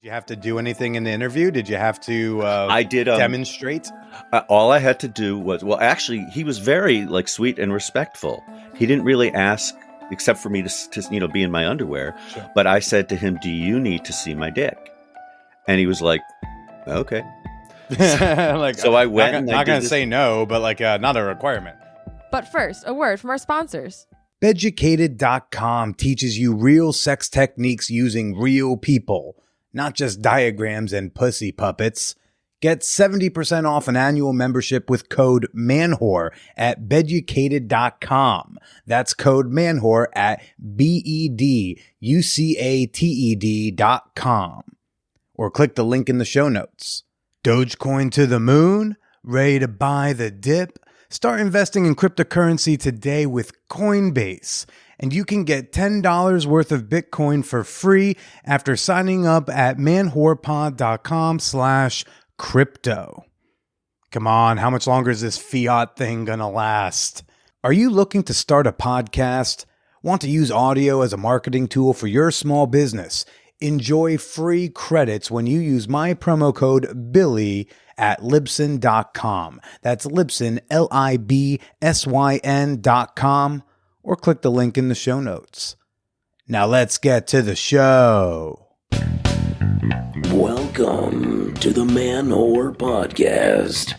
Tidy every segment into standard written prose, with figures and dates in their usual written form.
Did you have to do anything in the interview? Did you have to I did demonstrate? All I had to do was, well, actually, he was very sweet and respectful. He didn't really ask, except for me to be in my underwear. Sure. But I said to him, "Do you need to see my dick?" And he was like, "Okay." So I went. Not going to say no, but not a requirement. But first, a word from our sponsors. Beducated.com teaches you real sex techniques using real people, not just diagrams and pussy puppets. Get 70% off an annual membership with code MANWHORE at beducated.com. That's code MANWHORE at beducated.com. Or click the link in the show notes. Dogecoin to the moon? Ready to buy the dip? Start investing in cryptocurrency today with Coinbase. And you can get $10 worth of Bitcoin for free after signing up at manwhorepod.com/crypto. Come on, how much longer is this fiat thing gonna last? Are you looking to start a podcast? Want to use audio as a marketing tool for your small business? Enjoy free credits when you use my promo code Billy at Libsyn.com. That's Libsyn, Libsyn.com, or click the link in the show notes. Now let's get to the show. Welcome to the Man Whore Podcast.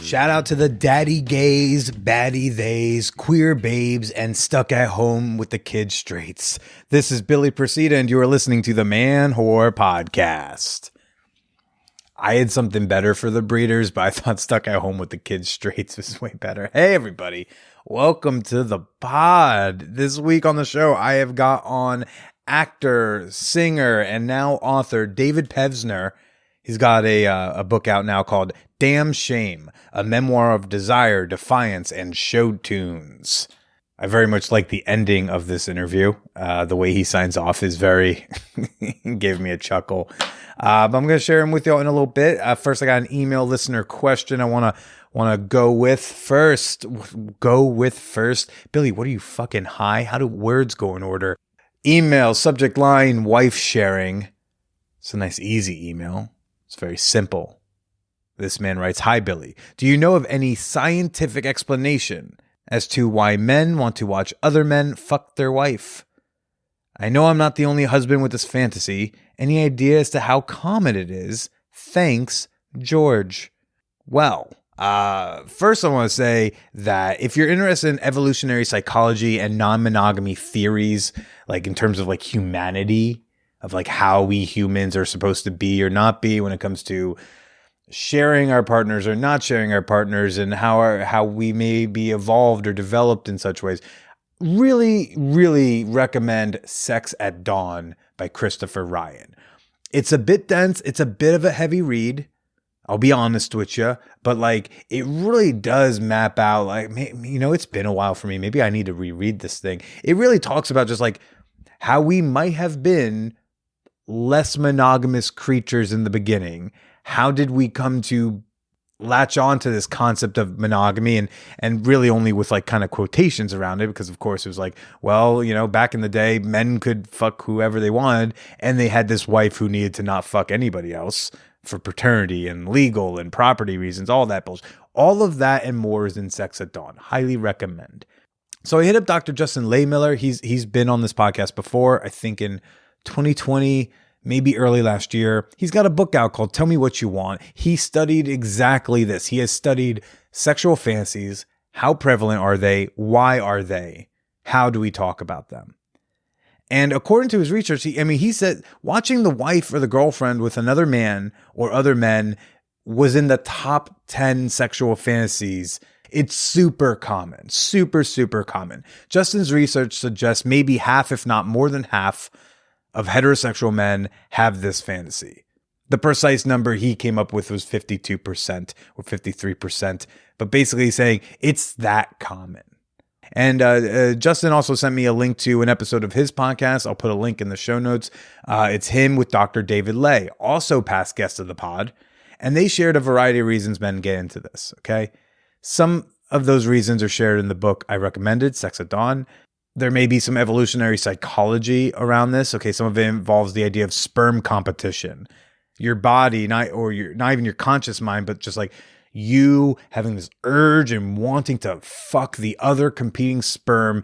Shout out to the daddy gays, baddie theys, queer babes, and stuck at home with the kid straights. This is Billy Procida, and you are listening to the Man Whore Podcast. I had something better for the breeders, but I thought stuck at home with the kids straights was way better. Hey, everybody. Welcome to the pod. This week on the show, I have got on actor, singer, and now author David Pevsner. He's got a book out now called Damn Shame, a memoir of desire, defiance, and show tunes. I very much like the ending of this interview. The way he signs off is very, gave me a chuckle. But I'm going to share him with you in a little bit. First, I got an email listener question I want to go with first. Billy, what are you, fucking high? How do words go in order? Email, subject line, wife sharing. It's a nice, easy email. It's very simple. This man writes, "Hi, Billy. Do you know of any scientific explanation as to why men want to watch other men fuck their wife? I know I'm not the only husband with this fantasy. Any idea as to how common it is? Thanks, George." Well, first I want to say that if you're interested in evolutionary psychology and non-monogamy theories, like in terms of like humanity, of like how we humans are supposed to be or not be when it comes to sharing our partners or not sharing our partners, and how we may be evolved or developed in such ways, really, really recommend Sex at Dawn by Christopher Ryan. It's a bit dense. It's a bit of a heavy read. I'll be honest with you, but it really does map out, it's been a while for me. Maybe I need to reread this thing. It really talks about just how we might have been less monogamous creatures in the beginning. How did we come to latch on to this concept of monogamy, and really only with kind of quotations around it, because of course it was back in the day, men could fuck whoever they wanted, and they had this wife who needed to not fuck anybody else for paternity and legal and property reasons, all that bullshit. All of that and more is in Sex at Dawn. Highly recommend. So I hit up Dr. Justin Lehmiller. He's been on this podcast before, I think in 2020, maybe early last year. He's got a book out called Tell Me What You Want. He studied exactly this. He has studied sexual fantasies. How prevalent are they? Why are they? How do we talk about them? And according to his research, he said watching the wife or the girlfriend with another man or other men was in the top 10 sexual fantasies. It's super common, super, super common. Justin's research suggests maybe half, if not more than half, of heterosexual men have this fantasy. The precise number he came up with was 52% or 53%, but basically saying it's that common. And Justin also sent me a link to an episode of his podcast. I'll put a link in the show notes. It's him with Dr. David Lay, also past guest of the pod. And they shared a variety of reasons men get into this, okay? Some of those reasons are shared in the book I recommended, Sex at Dawn. There may be some evolutionary psychology around this. Okay, some of it involves the idea of sperm competition. Your body, not even your conscious mind, but just like you having this urge and wanting to fuck the other competing sperm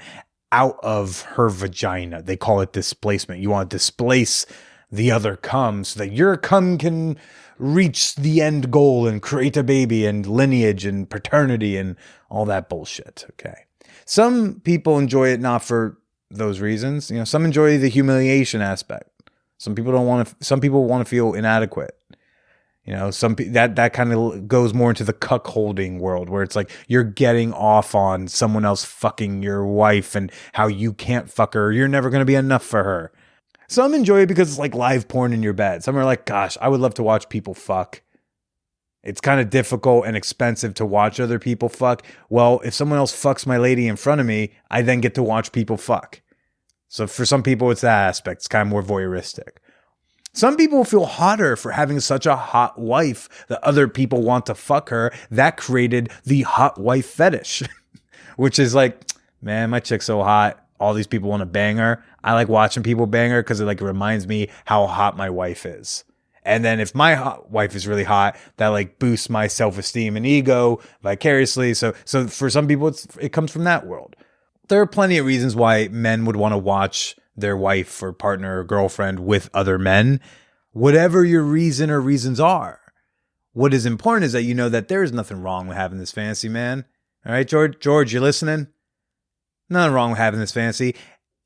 out of her vagina. They call it displacement. You want to displace the other cum so that your cum can reach the end goal and create a baby and lineage and paternity and all that bullshit. Okay. Some people enjoy it not for those reasons. You know, some enjoy the humiliation aspect. Some people want to feel inadequate. You know, that kind of goes more into the cuckolding world where it's like you're getting off on someone else fucking your wife and how you can't fuck her. You're never going to be enough for her. Some enjoy it because it's like live porn in your bed. Some are like, gosh, I would love to watch people fuck. It's kind of difficult and expensive to watch other people fuck. Well, if someone else fucks my lady in front of me, I then get to watch people fuck. So for some people, it's that aspect. It's kind of more voyeuristic. Some people feel hotter for having such a hot wife that other people want to fuck her. That created the hot wife fetish, which is like, man, my chick's so hot. All these people want to bang her. I like watching people bang her because it reminds me how hot my wife is. And then if my wife is really hot, that like boosts my self-esteem and ego vicariously. So for some people, it comes from that world. There are plenty of reasons why men would want to watch their wife or partner or girlfriend with other men. Whatever your reason or reasons are, what is important is that you know that there is nothing wrong with having this fantasy, man. All right, George, you listening? Nothing wrong with having this fantasy.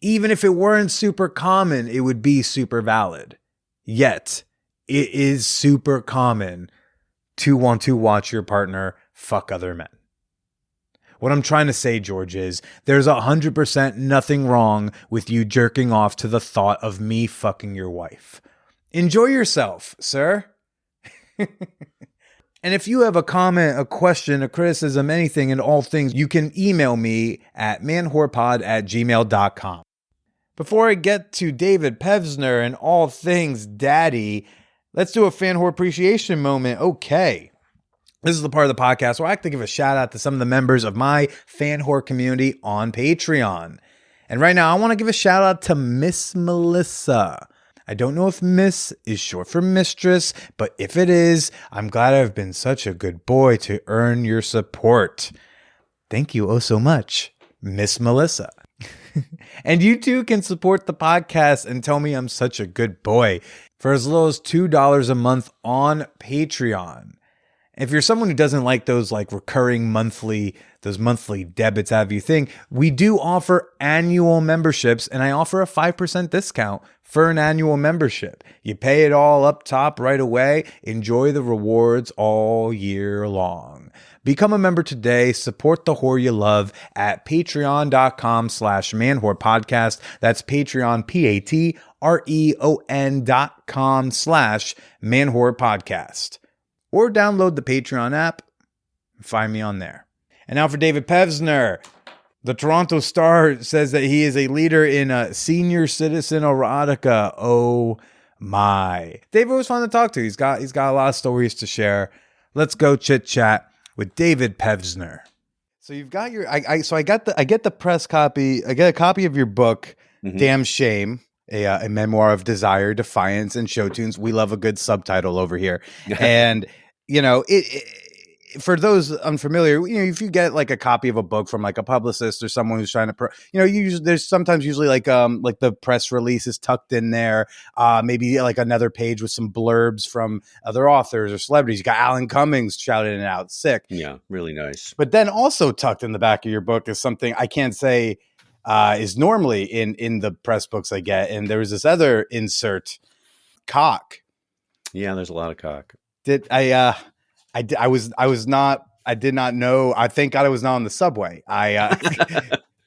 Even if it weren't super common, it would be super valid. Yet, it is super common to want to watch your partner fuck other men. What I'm trying to say, George, is there's 100% nothing wrong with you jerking off to the thought of me fucking your wife. Enjoy yourself, sir. And if you have a comment, a question, a criticism, anything and all things, you can email me at manwhorepod@gmail.com. Before I get to David Pevsner and all things daddy, let's do a fan whore appreciation moment. Okay. This is the part of the podcast where I like to give a shout out to some of the members of my fan whore community on Patreon. And right now I want to give a shout out to Miss Melissa. I don't know if Miss is short for mistress, but if it is, I'm glad I've been such a good boy to earn your support. Thank you oh so much, Miss Melissa. And you too can support the podcast and tell me I'm such a good boy for as little as $2 a month on Patreon. If you're someone who doesn't like those recurring monthly debits have you thing, we do offer annual memberships, and I offer a 5% discount for an annual membership. You pay it all up top right away. Enjoy the rewards all year long. Become a member today. Support the whore you love at patreon.com/manwhorepodcast. That's Patreon, patreon.com/manwhorepodcast. Or download the Patreon app and find me on there. And now for David Pevsner. The Toronto Star says that he is a leader in senior citizen erotica. Oh my. David was fun to talk to. He's got a lot of stories to share. Let's go chit chat with David Pevsner. So you've got your I get the press copy. I get a copy of your book, Damn Shame. A memoir of desire, defiance, and show tunes. We love a good subtitle over here. And, for those unfamiliar, if you get a copy of a book from a publicist or someone who's trying to, there's sometimes usually the press release is tucked in there. Maybe another page with some blurbs from other authors or celebrities. You got Alan Cummings shouting it out. Sick. Yeah, really nice. But then also tucked in the back of your book is something I can't say is normally in the press books I get. And there was this other insert, cock. Yeah, there's a lot of cock. I did not know. I thank God I was not on the subway.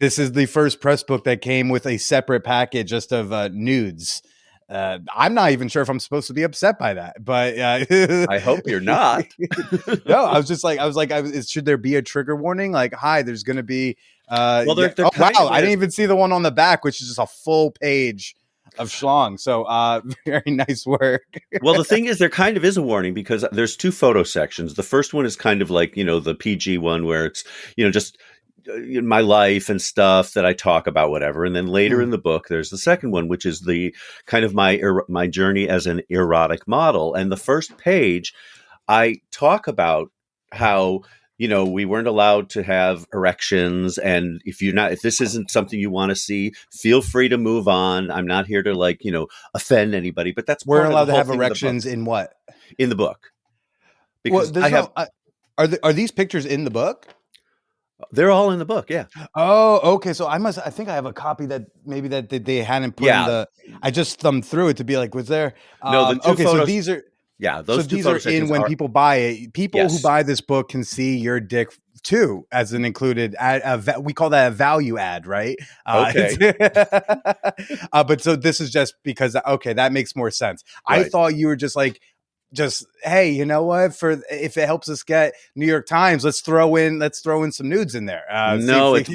This is the first press book that came with a separate package just of nudes. I'm not even sure if I'm supposed to be upset by that, but I hope you're not. No, I was should there be a trigger warning? Hi, there's going to be. Well, they're wow! I didn't even see the one on the back, which is just a full page of schlong. So very nice work. Well, the thing is, there kind of is a warning because there's two photo sections. The first one is kind of like, the PG one where it's, just my life and stuff that I talk about, whatever. And then later in the book, there's the second one, which is the kind of my journey as an erotic model. And the first page, I talk about how, we weren't allowed to have erections. And if this isn't something you want to see, feel free to move on. I'm not here to offend anybody, but that's We're part allowed of the to whole have thing erections in what? in the book. Well, Because are these pictures in the book? they're all in the book. Yeah. Oh, okay. So I think I have a copy that maybe that they hadn't put in the. I just thumbed through it to be like, was there? No, the two okay. photos, so these are. Yeah, So these are in when people buy it. People who buy this book can see your dick too as an included ad. We call that a value add, right? Okay. But so this is just because that makes more sense. Right. I thought you were just hey, you know what? If it helps us get New York Times, let's throw in some nudes in there. No, it's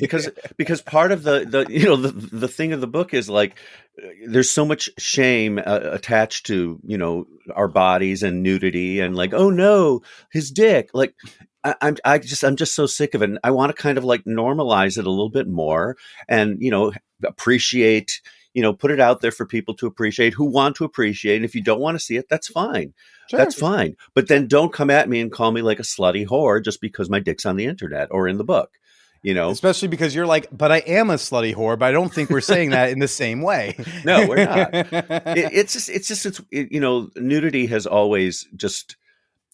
because part of the thing of the book is like there's so much shame attached to our bodies and nudity and like, oh no, his dick. Like I'm just so sick of it. And I want to kind of like normalize it a little bit more and appreciate. Put it out there for people to appreciate who want to appreciate. And if you don't want to see it, that's fine. Sure. That's fine. But then don't come at me and call me like a slutty whore just because my dick's on the internet or in the book. Especially because you're like, but I am a slutty whore, but I don't think we're saying that in the same way. No, we're not. Nudity has always just,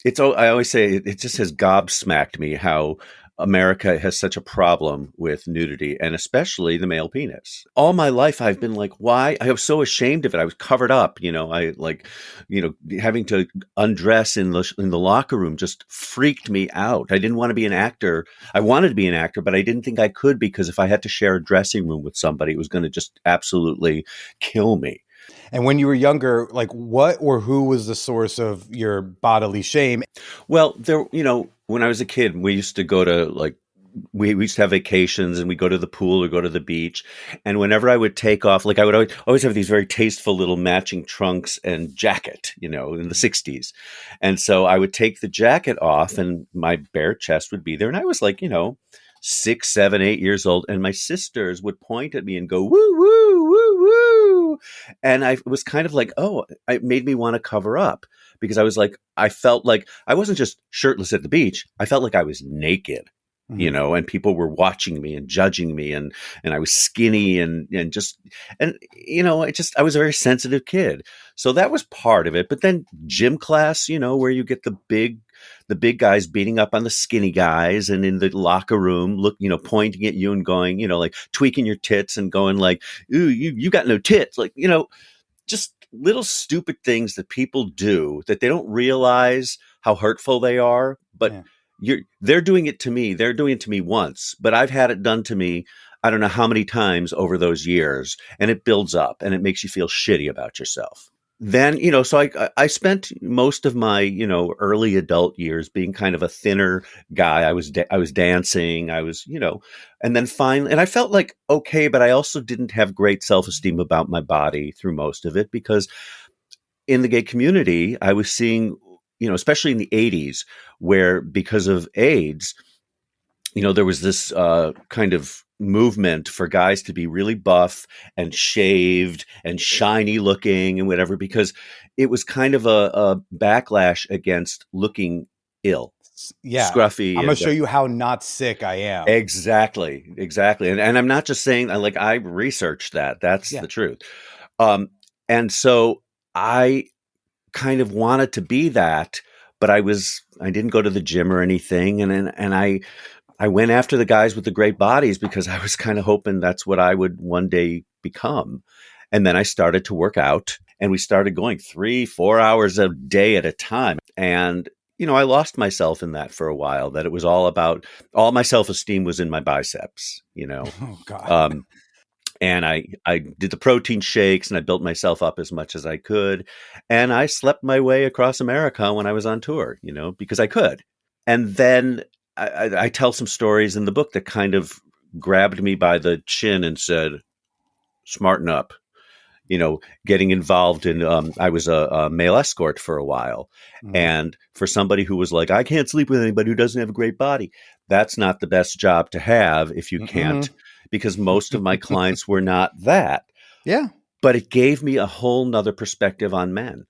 I always say it just has gobsmacked me how America has such a problem with nudity and especially the male penis. All my life, I've been like, why? I was so ashamed of it. I was covered up, having to undress in the locker room just freaked me out. I didn't want to be an actor. I wanted to be an actor, but I didn't think I could because if I had to share a dressing room with somebody, it was going to just absolutely kill me. And when you were younger, like what or who was the source of your bodily shame? Well, when I was a kid, we used to go to we used to have vacations and we go to the pool or go to the beach. And whenever I would take off, I would always have these very tasteful little matching trunks and jacket, in the 60s. And so I would take the jacket off and my bare chest would be there. And I was 6, 7, 8 years old. And my sisters would point at me and go, woo, woo, woo, woo. And I was kind of like, oh, it made me want to cover up because I felt like I wasn't just shirtless at the beach. I felt like I was naked, and people were watching me and judging me and I was skinny and I was a very sensitive kid. So that was part of it. But then gym class, where you get the big guys beating up on the skinny guys and in the locker room, pointing at you and going, tweaking your tits and going like, ooh, you got no tits. Just little stupid things that people do that they don't realize how hurtful they are. But they're doing it to me. They're doing it to me once, but I've had it done to me. I don't know how many times over those years, and it builds up and it makes you feel shitty about yourself. Then, so I spent most of my, early adult years being kind of a thinner guy. I was dancing, and then finally, and I felt like, okay, but I also didn't have great self-esteem about my body through most of it because in the gay community, I was seeing, especially in the 80s where because of AIDS, there was this kind of movement for guys to be really buff and shaved and shiny looking and whatever, because it was kind of a backlash against looking ill. Yeah. Scruffy. I'm going to show you how not sick I am. Exactly. And I'm not just saying I researched that. That's the truth. And so I kind of wanted to be that, but I didn't go to the gym or anything. And I went after the guys with the great bodies because I was kind of hoping that's what I would one day become. And then I started to work out and we started going 3-4 hours a day at a time. And, I lost myself in that for a while, that it was all my self-esteem was in my biceps, Oh, God. And I did the protein shakes and I built myself up as much as I could. And I slept my way across America when I was on tour, because I could. And then I tell some stories in the book that kind of grabbed me by the chin and said, smarten up. getting involved in, I was a male escort for a while. Mhm. And for somebody who was like, I can't sleep with anybody who doesn't have a great body, that's not the best job to have if you can't, because most of my clients were not that. Yeah. But it gave me a whole nother perspective on men,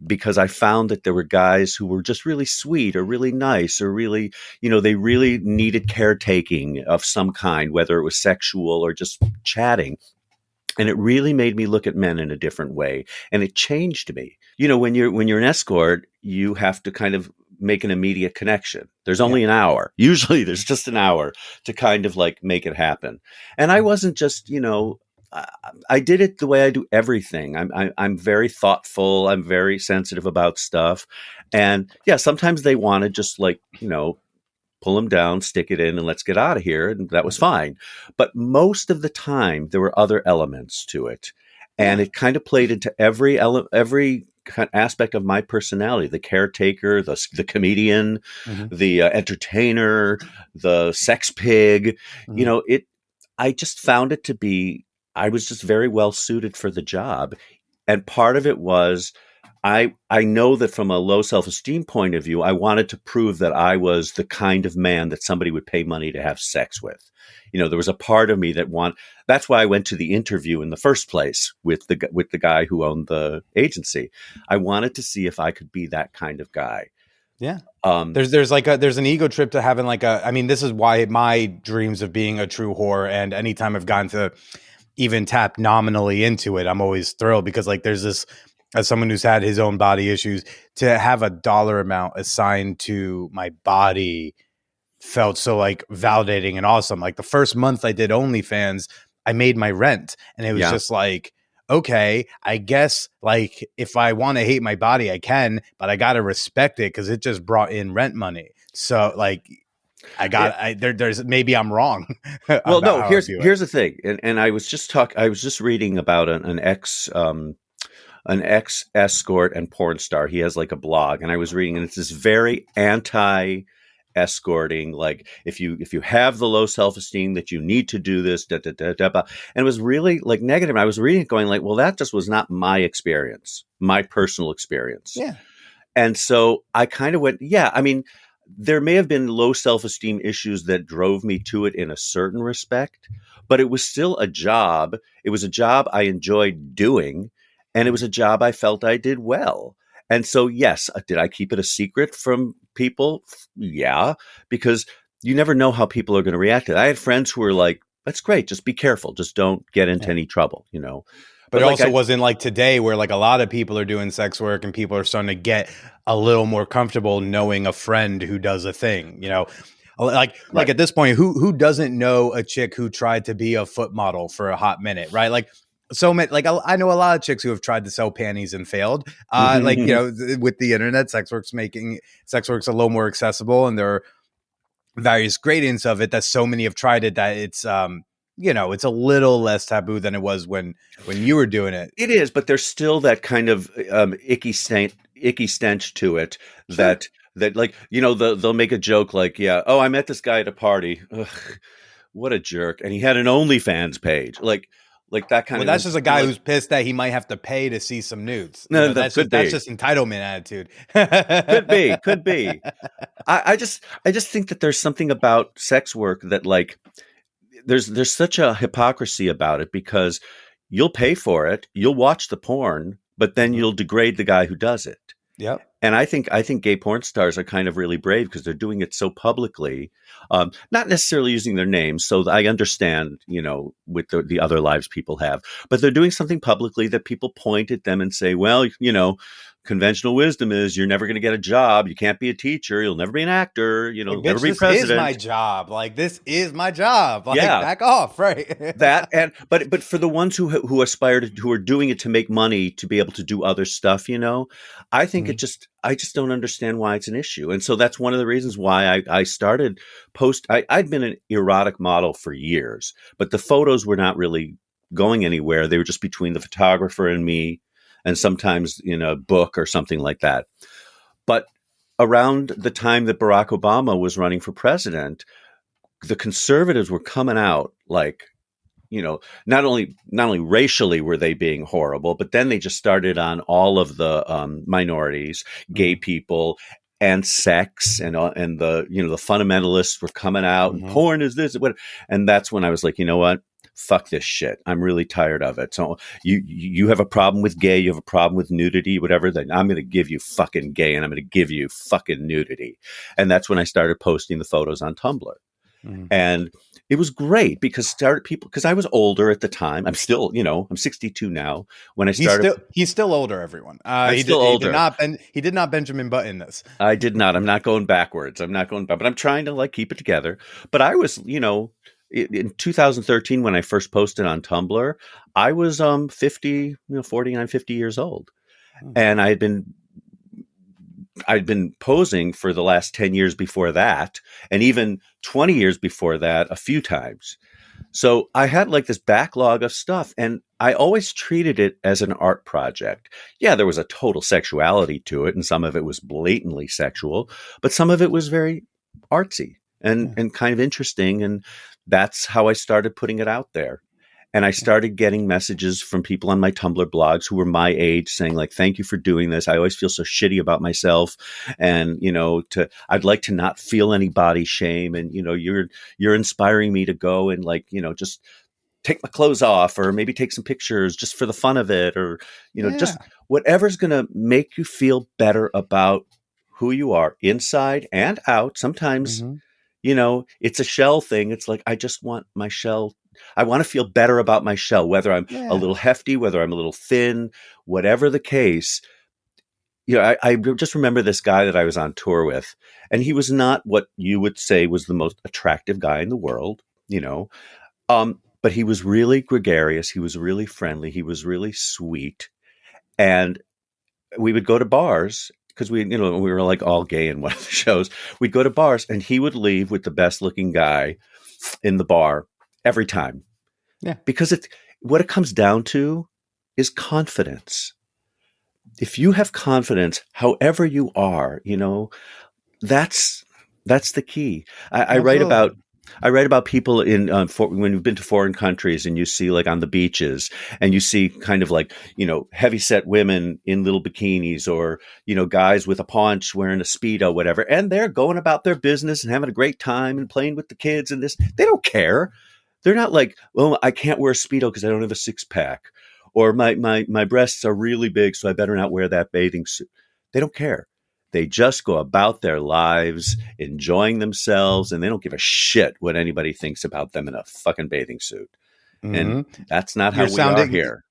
because I found that there were guys who were just really sweet or really nice or really, they really needed caretaking of some kind, whether it was sexual or just chatting. And it really made me look at men in a different way. And it changed me. When you're an escort, you have to kind of make an immediate connection. There's only an hour. Usually there's just an hour to kind of like make it happen. And I wasn't just, I did it the way I do everything. I'm very thoughtful. I'm very sensitive about stuff. And yeah, sometimes they want to just like, pull them down, stick it in, and let's get out of here. And that was fine. But most of the time, there were other elements to it. And it kind of played into every kind of aspect of my personality: the caretaker, the comedian, the entertainer, the sex pig. I just found it to be, I was just very well suited for the job. And part of it was, I know that from a low self-esteem point of view, I wanted to prove that I was the kind of man that somebody would pay money to have sex with. There was a part of me that's why I went to the interview in the first place with the guy who owned the agency. I wanted to see if I could be that kind of guy. Yeah. There's an ego trip to having this is why my dreams of being a true whore, and anytime I've gotten to even tap nominally into it, I'm always thrilled, because like there's this, as someone who's had his own body issues, to have a dollar amount assigned to my body felt so like validating and awesome. Like the first month I did OnlyFans, I made my rent, and it was just like, okay, I guess like if I want to hate my body, I can, but I got to respect it because it just brought in rent money. So like there's maybe I'm wrong. Well, no, here's the thing. And I was just reading about an ex escort and porn star. He has like a blog, and I was reading, and it's this very anti escorting, like if you have the low self-esteem that you need to do this, and it was really like negative. And I was reading it going like, well, that just was not my experience, my personal experience. Yeah. And so I kind of went, there may have been low self-esteem issues that drove me to it in a certain respect, but it was still a job. It was a job I enjoyed doing, and it was a job I felt I did well. And so, yes, did I keep it a secret from people? Yeah, because you never know how people are going to react to it. I had friends who were like, that's great. Just be careful. Just don't get into any trouble, But it also wasn't like today, where like a lot of people are doing sex work and people are starting to get a little more comfortable knowing a friend who does a thing, like at this point, who doesn't know a chick who tried to be a foot model for a hot minute, right? Like so many, like I know a lot of chicks who have tried to sell panties and failed. With the internet, sex work's making sex work's a little more accessible, and there are various gradients of it that so many have tried it that it's it's a little less taboo than it was when you were doing it. It is, but there's still that kind of icky stench to it. Sure. That like, they'll make a joke like, I met this guy at a party. Ugh, what a jerk. And he had an OnlyFans page. Like that kind of. Well, that's just a guy who's pissed that he might have to pay to see some nudes. No, that's just entitlement attitude. Could be. I just think that there's something about sex work that like, there's such a hypocrisy about it, because you'll pay for it, you'll watch the porn, but then you'll degrade the guy who does it. Yep. And I think gay porn stars are kind of really brave because they're doing it so publicly, not necessarily using their names. So I understand, with the other lives people have, but they're doing something publicly that people point at them and say, well, conventional wisdom is you're never going to get a job. You can't be a teacher. You'll never be an actor. Never be president. This is my job. Like, this is my job. Like, back off. Right. But for the ones who aspire to, who are doing it to make money, to be able to do other stuff, I think I just don't understand why it's an issue. And so that's one of the reasons why I started I'd been an erotic model for years, but the photos were not really going anywhere. They were just between the photographer and me, and sometimes in a book or something like that. But around the time that Barack Obama was running for president, the conservatives were coming out like not only racially were they being horrible, but then they just started on all of the minorities, gay people, and sex, and the the fundamentalists were coming out, and porn is this, what, and that's when I was like, you know what? Fuck this shit. I'm really tired of it. So you have a problem with gay, you have a problem with nudity, whatever, then I'm going to give you fucking gay and I'm going to give you fucking nudity. And that's when I started posting the photos on Tumblr. And it was great because I was older at the time. I'm still, I'm 62 now. When I started, he's still older. Everyone, older. He did not Benjamin Button this. I did not. I'm not going backwards. I'm not going back, but I'm trying to keep it together. But I was, in 2013 when I first posted on Tumblr, I was 50, 49, 50 years old, and I'd been posing for the last 10 years before that, and even 20 years before that a few times. So I had this backlog of stuff, and I always treated it as an art project. Yeah, there was a total sexuality to it, and some of it was blatantly sexual, but some of it was very artsy and kind of interesting. And that's how I started putting it out there. And I started getting messages from people on my Tumblr blogs who were my age saying thank you for doing this. I always feel so shitty about myself. And, I'd like to not feel any body shame. And, you're inspiring me to go and just take my clothes off, or maybe take some pictures just for the fun of it, or, just whatever's going to make you feel better about who you are inside and out. Sometimes, it's a shell thing. It's I just want my shell. I want to feel better about my shell, whether I'm a little hefty, whether I'm a little thin, whatever the case. I just remember this guy that I was on tour with, and he was not what you would say was the most attractive guy in the world, but he was really gregarious. He was really friendly. He was really sweet. And we would go to bars because we were all gay in one of the shows. We'd go to bars, and he would leave with the best looking guy in the bar every time. Yeah. Because what it comes down to is confidence. If you have confidence, however you are, that's the key. I write about people in when you've been to foreign countries, and you see on the beaches, and you see kind of heavy set women in little bikinis, or guys with a paunch wearing a Speedo, whatever, and they're going about their business and having a great time and playing with the kids and this. They don't care. They're not well, I can't wear a Speedo because I don't have a six pack, or my breasts are really big, so I better not wear that bathing suit. They don't care. They just go about their lives enjoying themselves, and they don't give a shit what anybody thinks about them in a fucking bathing suit. And that's not how we are here.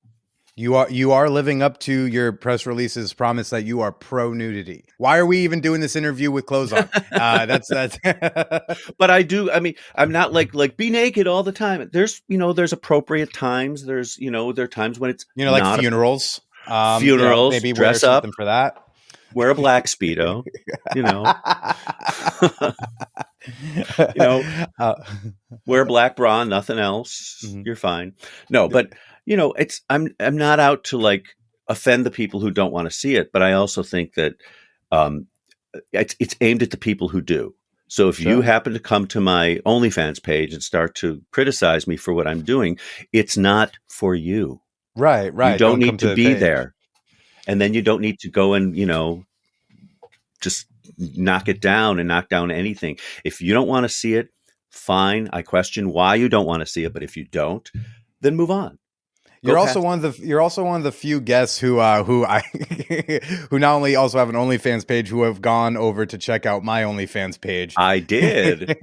You are living up to your press release's promise that you are pro nudity. Why are we even doing this interview with clothes on? That's. But I do. I mean, I'm not be naked all the time. There's there's appropriate times. There's there are times when it's funerals. Funerals. Maybe dress wear up something for that. Wear a black Speedo. Wear a black bra, nothing else. You're fine. No, but I'm not out to offend the people who don't want to see it, but I also think that it's aimed at the people who do. So if you happen to come to my OnlyFans page and start to criticize me for what I'm doing, it's not for you. Right. You don't need to be there. And then you don't need to go and, just knock it down and knock down anything. If you don't want to see it, fine. I question why you don't want to see it, but if you don't, then move on. You're also one of the few guests who who not only also have an OnlyFans page, who have gone over to check out my OnlyFans page. I did.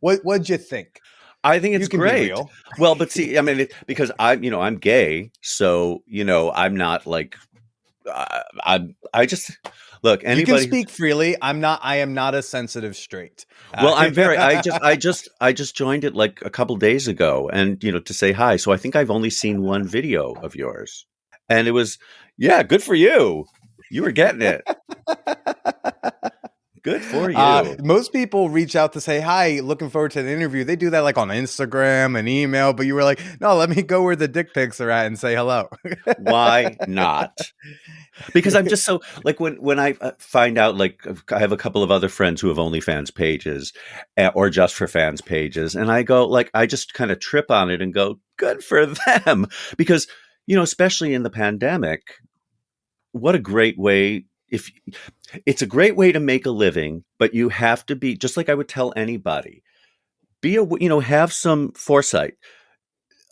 What'd you think? I think it's great. Well, but see, I mean, because I'm gay, so I'm not I just look. Anybody, you can speak freely. I am not a sensitive straight. Well, I'm very. I just joined it a couple days ago, and to say hi. So I think I've only seen one video of yours, and it was good for you. You were getting it. Good for you. Most people reach out to say, hi, looking forward to the interview. They do that like on Instagram and email, but you were like, no, let me go where the dick pics are at and say hello. Why not? Because I'm just so like when I find out, like I have a couple of other friends who have OnlyFans pages or just for fans pages, and I go like I just kind of trip on it and go, good for them, because especially in the pandemic, what a great way. If it's a great way to make a living, but you have to be just like I would tell anybody, have some foresight,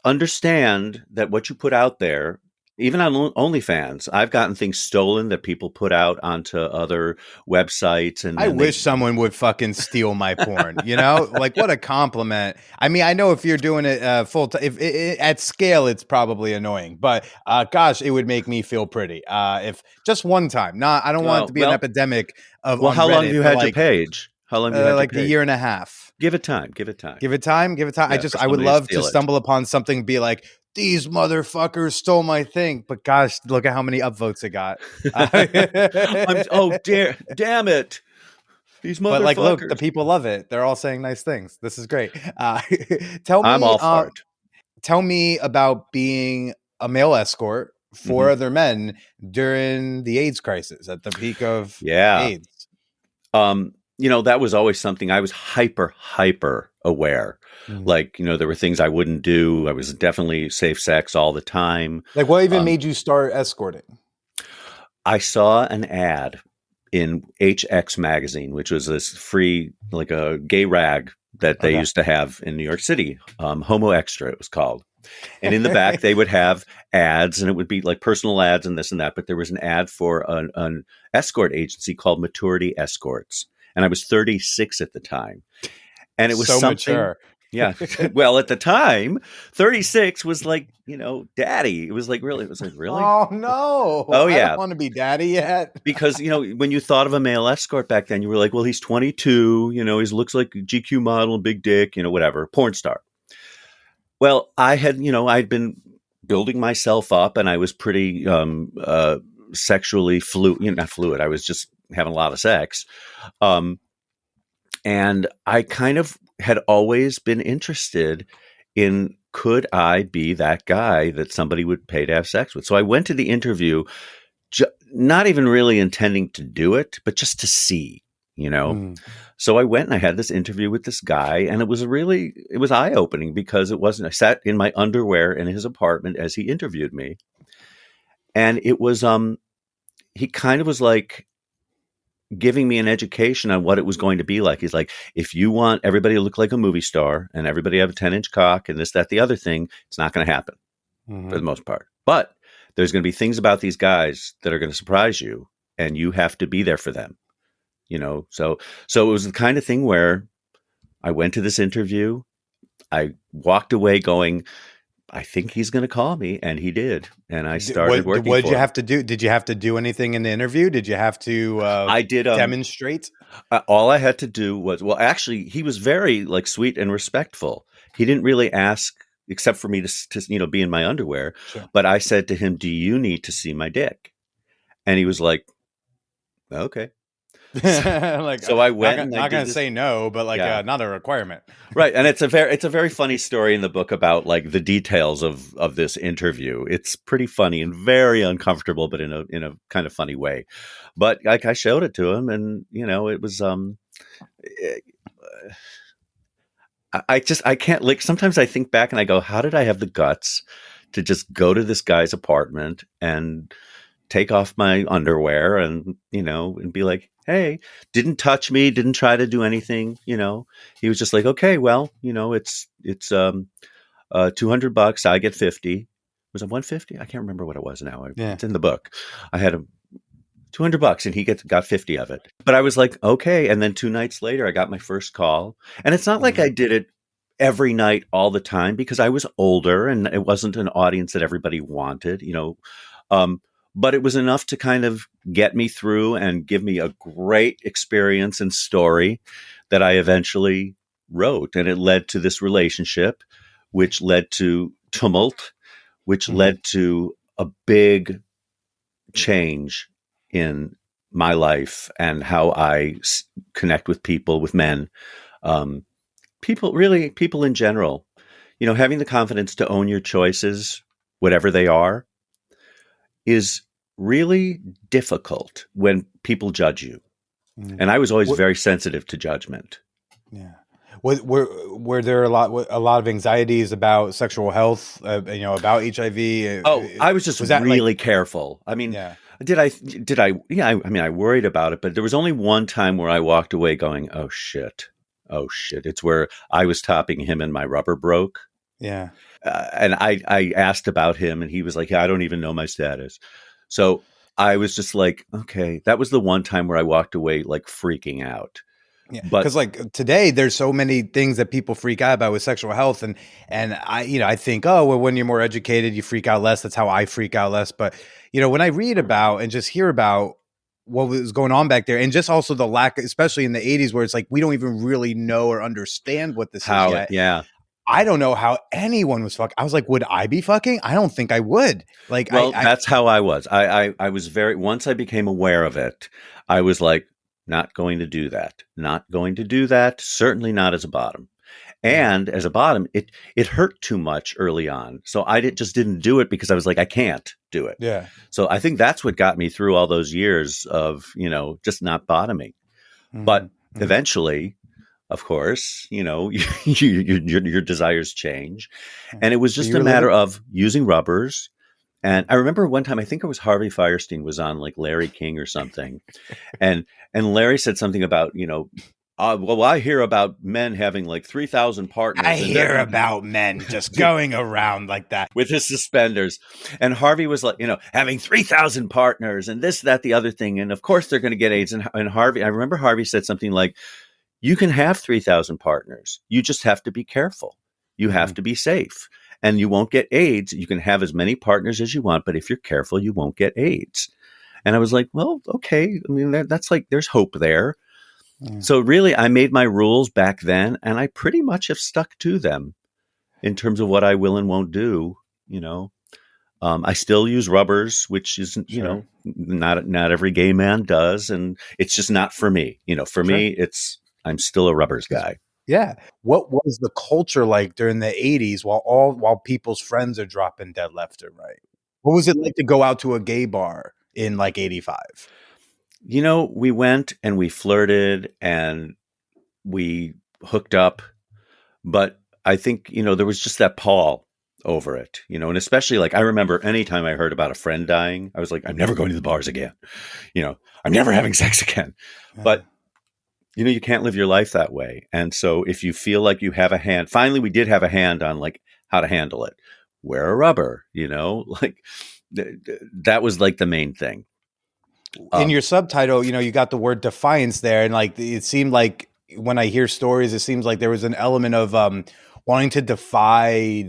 understand that what you put out there, even on OnlyFans, I've gotten things stolen that people put out onto other websites. And I wish someone would fucking steal my porn, like what a compliment. I mean, I know if you're doing it full time, if at scale, it's probably annoying, but gosh, it would make me feel pretty. If just one time, I don't want it to be an epidemic of, well, how Reddit, long have you had your page? How long have you had like your page? a year and a half. Give it time. Give it time. Yeah, I would love to stumble upon something and be like, these motherfuckers stole my thing. But gosh, look at how many upvotes it got. Damn it. These motherfuckers. But like, look, the people love it. They're all saying nice things. This is great. Tell me, I'm all for it. Tell me about being a male escort for other men during the AIDS crisis at the peak of AIDS. That was always something I was hyper aware. Like, there were things I wouldn't do. I was definitely safe sex all the time. Like, what even made you start escorting? I saw an ad in HX magazine, which was this free, like a gay rag that they used to have in New York City. Homo Extra, it was called. And in the back, they would have ads, and it would be like personal ads and this and that. But there was an ad for an escort agency called Maturity Escorts. And I was 36 at the time. And it was so something mature. Yeah. Well, at the time, 36 was like, daddy. It was like, really? Oh, no. Oh, yeah. I don't want to be daddy yet. Because, when you thought of a male escort back then, you were like, well, he's 22. He looks like a GQ model, big dick, whatever, porn star. Well, I'd been building myself up, and I was pretty sexually not fluid. I was just having a lot of sex. And I kind of had always been interested in, could I be that guy that somebody would pay to have sex with? So I went to the interview, not even really intending to do it, but just to see, So I went and I had this interview with this guy, and it was eye-opening because I sat in my underwear in his apartment as he interviewed me. And it was, he kind of was like giving me an education on what it was going to be like. He's like, if you want everybody to look like a movie star and everybody have a 10-inch cock and this, that, the other thing, it's not going to happen for the most part. But there's going to be things about these guys that are going to surprise you, and you have to be there for them. So it was the kind of thing where I went to this interview. I walked away going, I think he's going to call me, and he did. And I started working. What did you have to do? Did you have to do anything in the interview? Did you have to? I did demonstrate. All I had to do was, actually, he was very like sweet and respectful. He didn't really ask, except for me to be in my underwear. Sure. But I said to him, "Do you need to see my dick?" And he was like, "Okay." So I went. Not going to say no, but not a requirement, right? And it's a very funny story in the book about like the details of this interview. It's pretty funny and very uncomfortable, but in a kind of funny way. But like I showed it to him, and it was I can't, like, sometimes I think back and I go, how did I have the guts to just go to this guy's apartment and take off my underwear and and be like, hey, didn't touch me, didn't try to do anything. He was just like, okay, well, it's $200. I get 50. Was it 150? I can't remember what it was now. It's in the book. I had $200 and he got 50 of it. But I was like, okay. And then 2 nights later, I got my first call. And it's not like I did it every night all the time, because I was older and it wasn't an audience that everybody wanted, but it was enough to kind of get me through and give me a great experience and story that I eventually wrote. And it led to this relationship, which led to tumult, which led to a big change in my life and how I connect with people, with men, people in general. Having the confidence to own your choices, whatever they are, is really difficult when people judge you. Mm. And I was always What, very sensitive to judgment. yeah. Were there a lot of anxieties about sexual health, about HIV? Oh, I was just Was that really careful. I mean, yeah, yeah, I mean, I worried about it, but there was only one time where I walked away going, oh shit. Oh shit. It's where I was topping him and my rubber broke. yeah. And I asked about him and he was like, yeah, I don't even know my status. So I was just like, okay, that was the one time where I walked away like freaking out. Yeah, But because like today, there's so many things that people freak out about with sexual health, and I think, oh well, when you're more educated, you freak out less. That's how I freak out less. But when I read about and just hear about what was going on back there, and just also the lack, especially in the '80s, where it's like we don't even really know or understand what this is yet. yeah. I don't know how anyone was fucking. I was like, would I be fucking? I don't think I would. Like, Well, that's how I was. I was once I became aware of it, I was like, not going to do that. Not going to do that. Certainly not as a bottom. And as a bottom, it hurt too much early on. So I just didn't do it because I was like, I can't do it. yeah. So I think that's what got me through all those years of, just not bottoming. But eventually, of course, your desires change. And it was So just you a were matter living- of using rubbers. And I remember one time, I think it was Harvey Firestein was on like Larry King or something. And Larry said something about, well, I hear about men having like 3,000 partners. I hear about men just going around like that with his suspenders. And Harvey was like, having 3,000 partners and this, that, the other thing. And of course they're going to get AIDS. And Harvey, I remember Harvey said something like, you can have 3,000 partners. You just have to be careful. You have to be safe and you won't get AIDS. You can have as many partners as you want, but if you're careful, you won't get AIDS. And I was like, well, okay. I mean, that's like, there's hope there. So really, I made my rules back then, and I pretty much have stuck to them in terms of what I will and won't do. I still use rubbers, which isn't, not every gay man does, and it's just not for me. For me, I'm still a rubbers guy. Yeah. What was the culture like during the 80s while people's friends are dropping dead left and right? What was it like to go out to a gay bar in like 85? We went and we flirted and we hooked up, but I think, there was just that pall over it, and especially like I remember anytime I heard about a friend dying, I was like, I'm never going to the bars again. I'm never having sex again. But you can't live your life that way. And so if you feel like you have a hand, finally we did have a hand on like how to handle it. Wear a rubber, like that was like the main thing. In your subtitle, you got the word defiance there. And like, it seemed like when I hear stories, it seems like there was an element of wanting to defy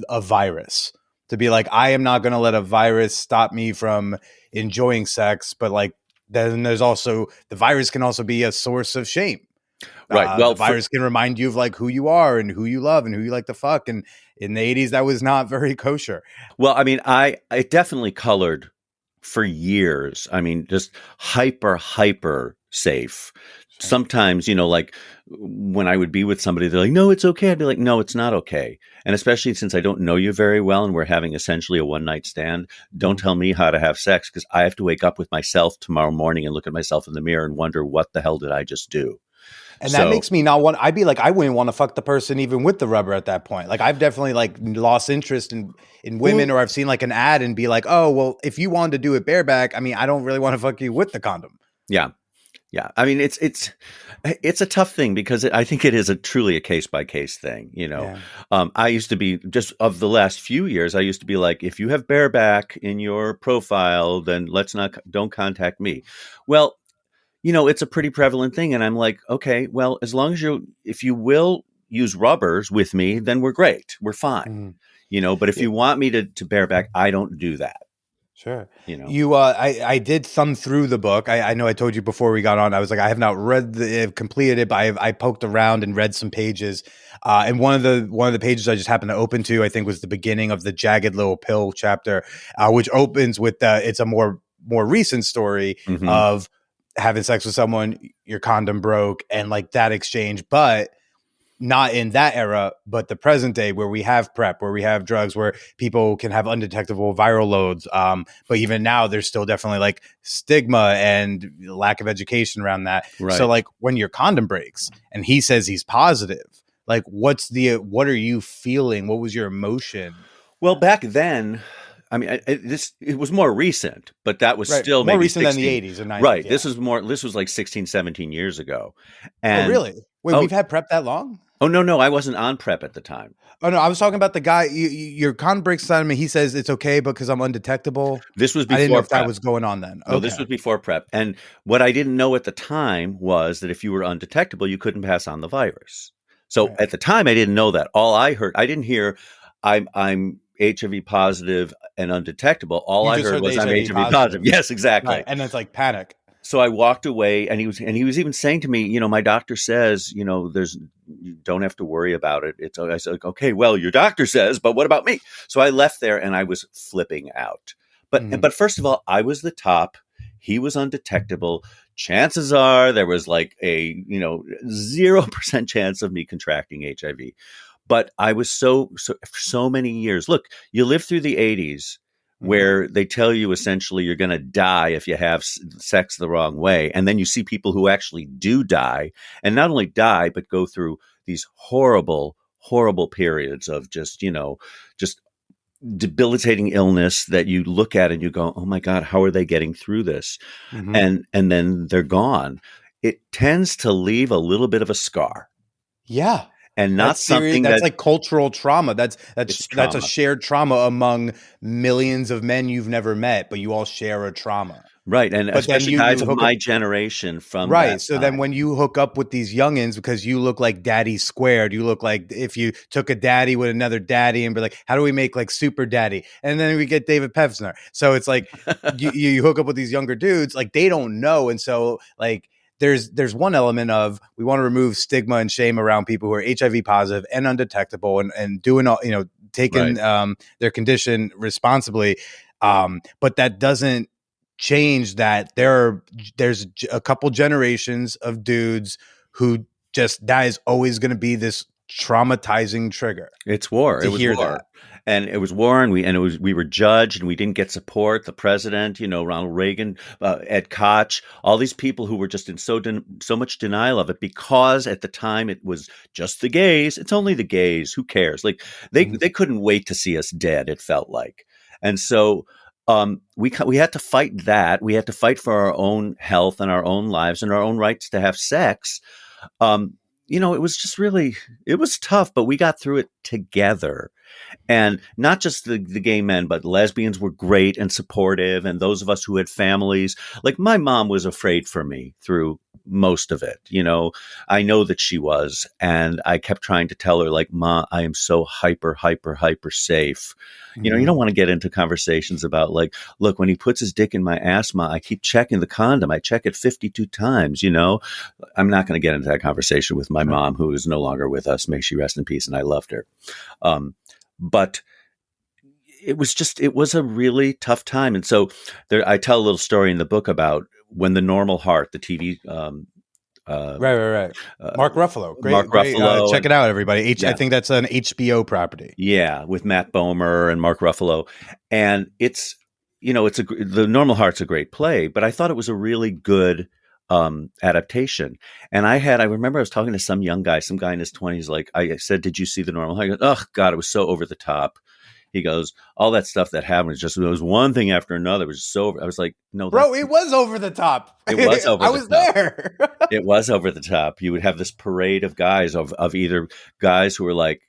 a virus, to be like, I am not going to let a virus stop me from enjoying sex. But like, then there's also, the virus can also be a source of shame. Right. Well, the virus can remind you of like who you are and who you love and who you like to fuck. And in the 80s, that was not very kosher. Well, I mean, it definitely colored for years. I mean, just hyper safe. Sure. Sometimes, like when I would be with somebody, they're like, no, it's okay. I'd be like, no, it's not okay. And especially since I don't know you very well and we're having essentially a one night stand, don't tell me how to have sex because I have to wake up with myself tomorrow morning and look at myself in the mirror and wonder what the hell did I just do? And that makes me not want, I'd be like, I wouldn't want to fuck the person even with the rubber at that point. Like I've definitely like lost interest in women, or I've seen like an ad and be like, oh, well, if you wanted to do it bareback, I mean, I don't really want to fuck you with the condom. Yeah. Yeah. I mean, it's a tough thing because I think it is truly a case by case thing. I used to be just of the last few years, I used to be like, if you have bareback in your profile, then don't contact me. Well, it's a pretty prevalent thing. And I'm like, okay, well, as long as if you will use rubbers with me, then we're great. We're fine. But if you want me to bareback, I don't do that. Sure. I did thumb through the book. I know I told you before we got on, I was like, I have not completed it, but I poked around and read some pages. And one of the pages I just happened to open to, I think was the beginning of the Jagged Little Pill chapter, which opens with, it's a more recent story of having sex with someone, your condom broke, and like that exchange, but not in that era, but the present day where we have PrEP, where we have drugs, where people can have undetectable viral loads. But even now, there's still definitely like stigma and lack of education around that. Right. So like when your condom breaks and he says he's positive, like what are you feeling? What was your emotion? Well, back then, I mean, it was more recent, but that was Right. still More maybe recent 16, than the 80s or 90s. right. Yeah. This was like 16, 17 years ago. Oh, And really? Wait, oh, we've had PrEP that long? oh, no, I wasn't on PrEP at the time. Oh no, I was talking about the guy. Your condom breaks on me. He says it's okay because I'm undetectable. This was I didn't know before if that PrEP. was going on then. No, Okay. this was before PrEP. And what I didn't know at the time was that if you were undetectable, you couldn't pass on the virus. So Right. at the time, I didn't know that. All I heard, I didn't hear, I'm HIV positive and undetectable. All You I just heard heard the was I'm HIV HIV positive. Yes, exactly. Right. And it's like panic. So I walked away, and he was even saying to me, my doctor says, you don't have to worry about it. I said, okay, well, your doctor says, but what about me? So I left there, and I was flipping out. But first of all, I was the top. He was undetectable. Chances are there was like a 0% chance of me contracting HIV. But I was so for so many years. Look, you lived through the 80s. Where they tell you essentially you're going to die if you have sex the wrong way. And then you see people who actually do die, and not only die, but go through these horrible, horrible periods of just debilitating illness that you look at and you go, oh my God, how are they getting through this? And then they're gone. It tends to leave a little bit of a scar. Yeah. And not That's serious. something That's like cultural trauma. That's trauma. a shared trauma among millions of men you've never met, but you all share a trauma. Right. And but especially guys of my generation from right. So time. then when you hook up with these youngins, because you look like daddy squared, you look like if you took a daddy with another daddy and be like, how do we make like super daddy? And then we get David Pevsner. So it's like you hook up with these younger dudes, like they don't know. And so like, there's one element of we want to remove stigma and shame around people who are HIV positive and undetectable and doing all, taking their condition responsibly. But that doesn't change that there's a couple generations of dudes who that is always going to be this traumatizing trigger. It's war. It was war. That. And it was war, and we were judged, and we didn't get support. The president, Ronald Reagan, Ed Koch, all these people who were just in so much denial of it because at the time it was just the gays. It's only the gays. Who cares? Like they couldn't wait to see us dead. It felt like, and so we had to fight that. We had to fight for our own health and our own lives and our own rights to have sex. It was just it was tough, but we got through it together. And not just the gay men, but lesbians were great and supportive. And those of us who had families, like my mom was afraid for me through most of it. I know that she was. And I kept trying to tell her, like, Ma, I am so hyper safe. You don't want to get into conversations about like, look, when he puts his dick in my ass, Ma, I keep checking the condom. I check it 52 times, I'm not going to get into that conversation with my mom, who is no longer with us. May she rest in peace. And I loved her. But it was a really tough time. And so I tell a little story in the book about when The Normal Heart, the TV, right. Mark Ruffalo. Great. Ruffalo. Check it out, everybody. I think that's an HBO property. Yeah. With Matt Bomer and Mark Ruffalo. And it's The Normal Heart's a great play, but I thought it was a really good adaptation. And I remember I was talking to some guy in his 20s, like I said, did you see The Normal Heart? I go, oh God, it was so over the top. He goes, all that stuff that happened it was one thing after another. It was just so I was like, no, bro, it was over the top. It was over I the was top. there. It was over the top. You would have this parade of guys of either guys who are like,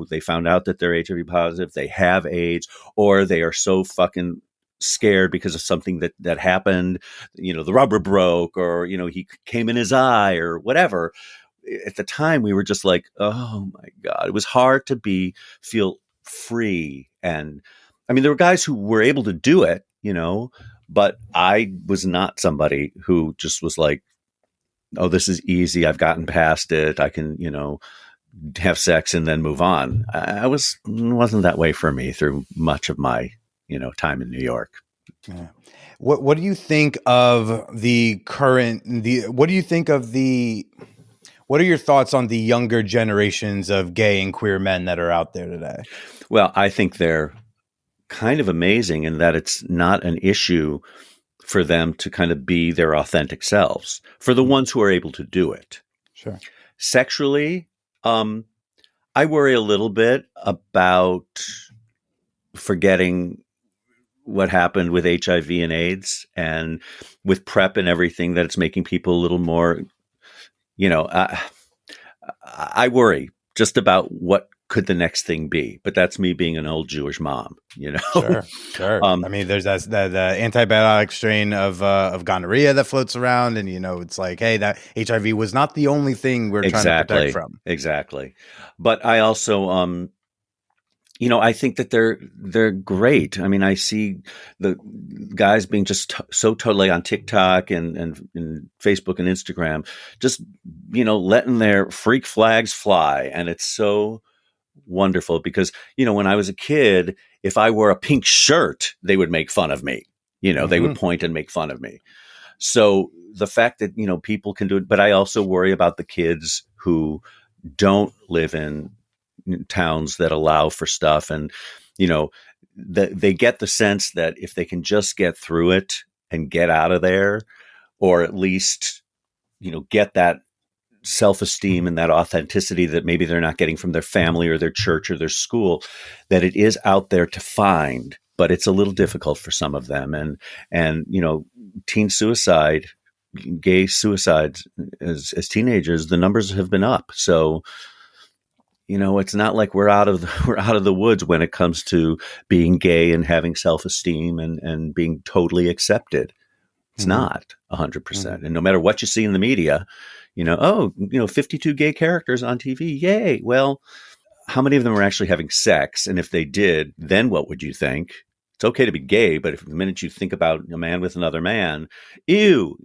they found out that they're HIV positive, they have AIDS, or they are so fucking scared because of something that happened, the rubber broke, or he came in his eye or whatever. At the time we were just like, oh my God, it was hard to feel free. And I mean, there were guys who were able to do it, but I was not somebody who just was like, oh, this is easy, I've gotten past it, I can have sex and then move on. Wasn't that way for me through much of my time in New York. Yeah. What do you think of the current what do you think of what are your thoughts on the younger generations of gay and queer men that are out there today? Well, I think they're kind of amazing in that it's not an issue for them to kind of be their authentic selves, for the ones who are able to do it. Sure. Sexually, I worry a little bit about forgetting what happened with HIV and AIDS and with PrEP and everything, that it's making people a little more, I worry just about what could the next thing be. But that's me being an old Jewish mom, Sure. I mean, there's the antibiotic strain of gonorrhea that floats around, and it's like, hey, that HIV was not the only thing we're trying to protect from. Exactly. But I also, I think that they're great. I mean, I see the guys being just so totally on TikTok and Facebook and Instagram, just letting their freak flags fly, and it's so wonderful because when I was a kid, if I wore a pink shirt, they would make fun of me. They would point and make fun of me. So the fact that people can do it, but I also worry about the kids who don't live in towns that allow for stuff, and they get the sense that if they can just get through it and get out of there, or at least get that self-esteem and that authenticity that maybe they're not getting from their family or their church or their school, that it is out there to find, but it's a little difficult for some of them. And teen suicide, gay suicides as teenagers, the numbers have been up. So it's not like we're out of the woods when it comes to being gay and having self-esteem and being totally accepted. It's not 100%. And no matter what you see in the media, 52 gay characters on TV. Yay. Well, how many of them are actually having sex? And if they did, then what would you think? It's okay to be gay, but if the minute you think about a man with another man, ew,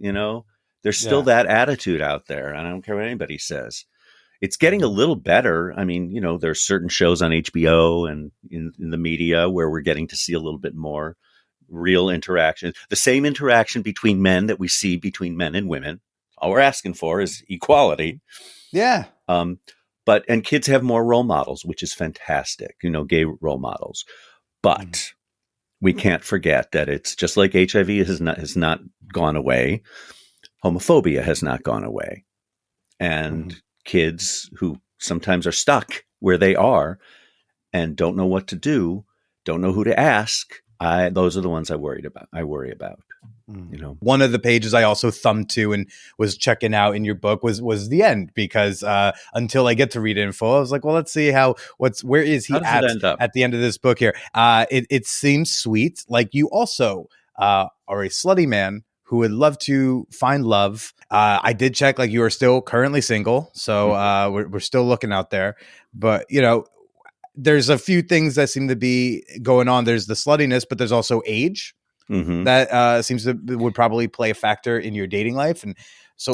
there's still that attitude out there. And I don't care what anybody says. It's getting a little better. I mean, there's certain shows on HBO and in the media where we're getting to see a little bit more real interaction, the same interaction between men that we see between men and women. All we're asking for is equality. Yeah. And kids have more role models, which is fantastic, gay role models. But we can't forget that it's just like HIV has not gone away. Homophobia has not gone away. And kids who sometimes are stuck where they are and don't know what to do, don't know who to ask. Those are the ones I worry about. One of the pages I also thumbed to and was checking out in your book was the end, because until I get to read it in full, I was like, well, let's see where is he at the end of this book here. It seems sweet. Like, you also are a slutty man who would love to find love. I did check, like, you are still currently single. So we're still looking out there, but there's a few things that seem to be going on. There's the sluttiness, but there's also age. That seems to would probably play a factor in your dating life. And so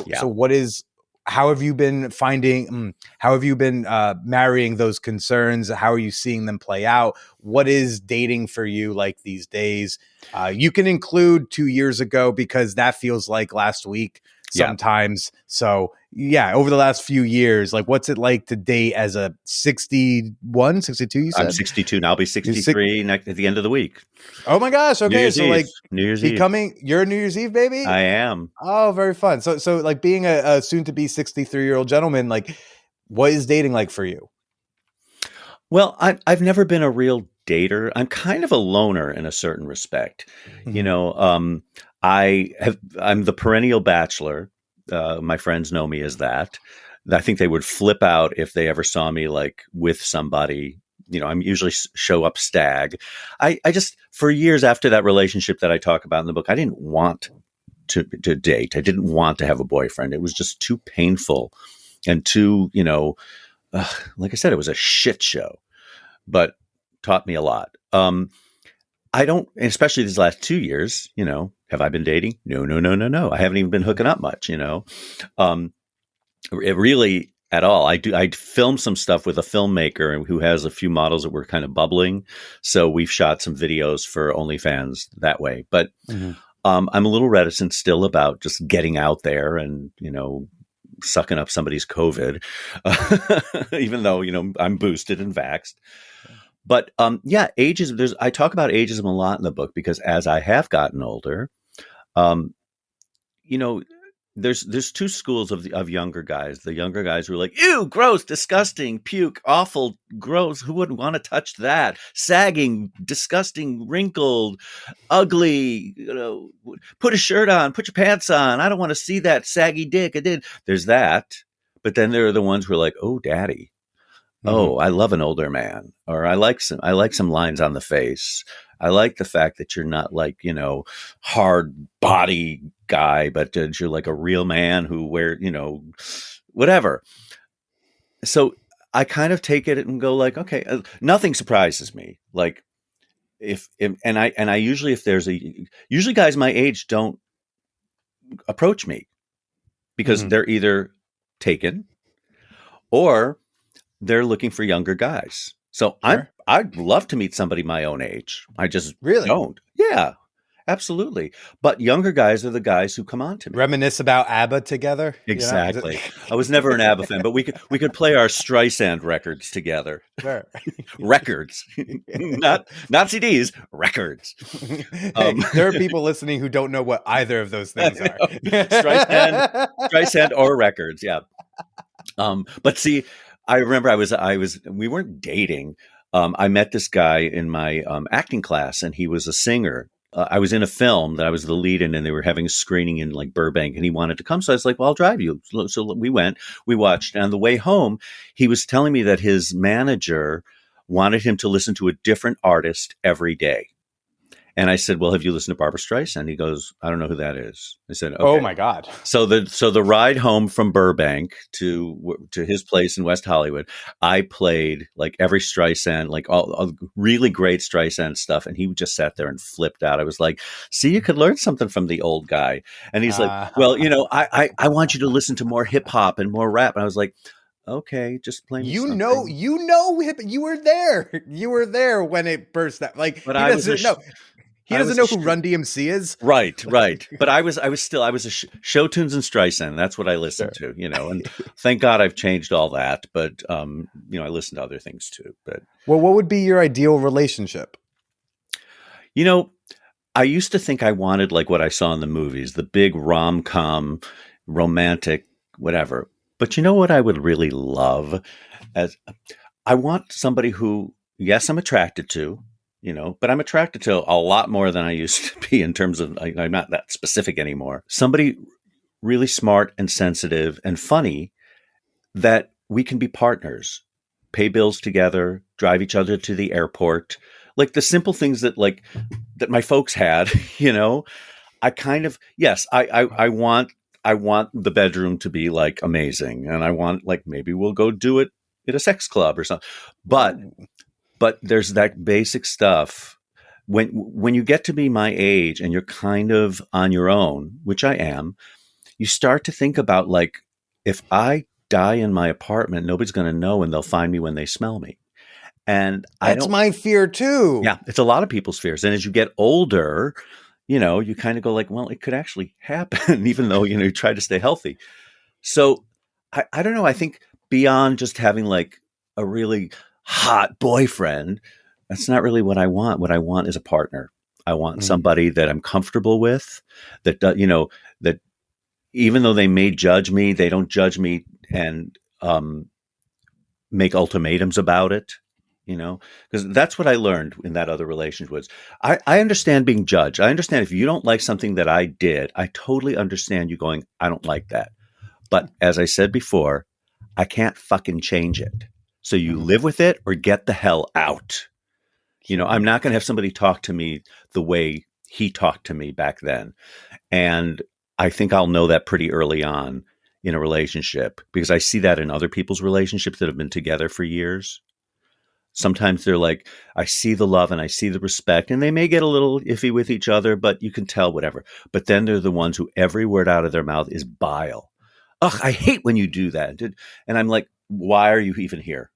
how have you been marrying those concerns? How are you seeing them play out? What is dating for you like these days? You can include 2 years ago, because that feels like last week sometimes. So over the last few years, like, what's it like to date as a 61, 62, you said? I'm 62 now. I'll be 63 at the end of the week. Oh my gosh. Okay. So like New Year's Eve. You're a New Year's Eve baby? I am. Oh, very fun. So like, being a soon to be 63-year-old gentleman, like, what is dating like for you? Well, I've never been a real dater. I'm kind of a loner in a certain respect. I'm the perennial bachelor. My friends know me as that. I think they would flip out if they ever saw me like with somebody. I'm usually show up stag. I just, for years after that relationship that I talk about in the book, I didn't want to date. I didn't want to have a boyfriend. It was just too painful and too, like I said, it was a shit show, but taught me a lot. I don't, especially these last 2 years, have I been dating? No. I haven't even been hooking up much, it really at all. I filmed some stuff with a filmmaker who has a few models that were kind of bubbling. So we've shot some videos for OnlyFans that way. But I'm a little reticent still about just getting out there and, sucking up somebody's COVID, even though, I'm boosted and vaxxed. But yeah, ageism. I talk about ageism a lot in the book because as I have gotten older, um, you know, there's two schools of younger guys. The younger guys who are like, ew, gross, disgusting, puke, awful, gross. Who wouldn't want to touch that? Sagging, disgusting, wrinkled, ugly. Put a shirt on, put your pants on. I don't want to see that saggy dick. I did. There's that. But then there are the ones who are like, oh, daddy. Mhm. Oh, I love an older man, or I like some lines on the face. I like the fact that you're not like, hard body guy, but you're like a real man who whatever. So I kind of take it and go like, okay, nothing surprises me. Like and I usually, usually guys my age don't approach me because Mhm. they're either taken or they're looking for younger guys. So Sure. I'd love to meet somebody my own age. I just Really? don't. Yeah, absolutely. But younger guys are the guys who come on to me. Reminisce about ABBA together? Is it- Exactly. I was never an ABBA fan, but we could play our Streisand records together. Sure. Records, not CDs. Records. Hey, there are people listening who don't know what either of those things are. Streisand or records. Yeah. But see, I remember we weren't dating. I met this guy in my acting class, and he was a singer. I was in a film that I was the lead in, and they were having a screening in like Burbank, and he wanted to come. So I was like, well, I'll drive you. So we went, we watched. And on the way home, he was telling me that his manager wanted him to listen to a different artist every day. And I said, well, have you listened to Barbra Streisand? He goes, I don't know who that is. I said, okay. Oh my God. So the ride home from Burbank to his place in West Hollywood, I played like every Streisand, like all really great Streisand stuff, and he just sat there and flipped out. I was like, "See, you could learn something from the old guy." And he's like, "Well, I want you to listen to more hip hop and more rap." And I was like, "Okay, just play me something." you were there. You were there when it burst out. Like But he I was doesn't know. He I doesn't was know a who Run DMC is. Right. But I was a show tunes and Streisand. That's what I listened to, and thank God I've changed all that. But, I listen to other things too. But, Well, what would be your ideal relationship? I used to think I wanted like what I saw in the movies, the big rom-com, romantic, whatever. But you know what I would really love? As I want somebody who, yes, I'm attracted to, but I'm attracted to a lot more than I used to be in terms of, I'm not that specific anymore. Somebody really smart and sensitive and funny that we can be partners, pay bills together, drive each other to the airport, like the simple things that my folks had, I kind of, yes, I want the bedroom to be like amazing. And I want like, maybe we'll go do it at a sex club or something. But there's that basic stuff. When you get to be my age and you're kind of on your own, which I am, you start to think about like, if I die in my apartment, nobody's going to know and they'll find me when they smell me. And That's my fear too. yeah, it's a lot of people's fears. And as you get older, you kind of go like, well, it could actually happen, even though, you try to stay healthy. So I don't know. I think beyond just having like a really hot boyfriend, that's not really what I want. What I want is a partner. I want somebody that I'm comfortable with, that, that even though they may judge me, they don't judge me and make ultimatums about it. Because that's what I learned in that other relationship was I understand being judged. I understand if you don't like something that I did, I totally understand you going, I don't like that. But as I said before, I can't fucking change it. So you live with it or get the hell out. I'm not going to have somebody talk to me the way he talked to me back then. And I think I'll know that pretty early on in a relationship because I see that in other people's relationships that have been together for years. Sometimes they're like, I see the love and I see the respect, and they may get a little iffy with each other, but you can tell whatever. But then they're the ones who every word out of their mouth is bile. Ugh, I hate when you do that. And I'm like, why are you even here?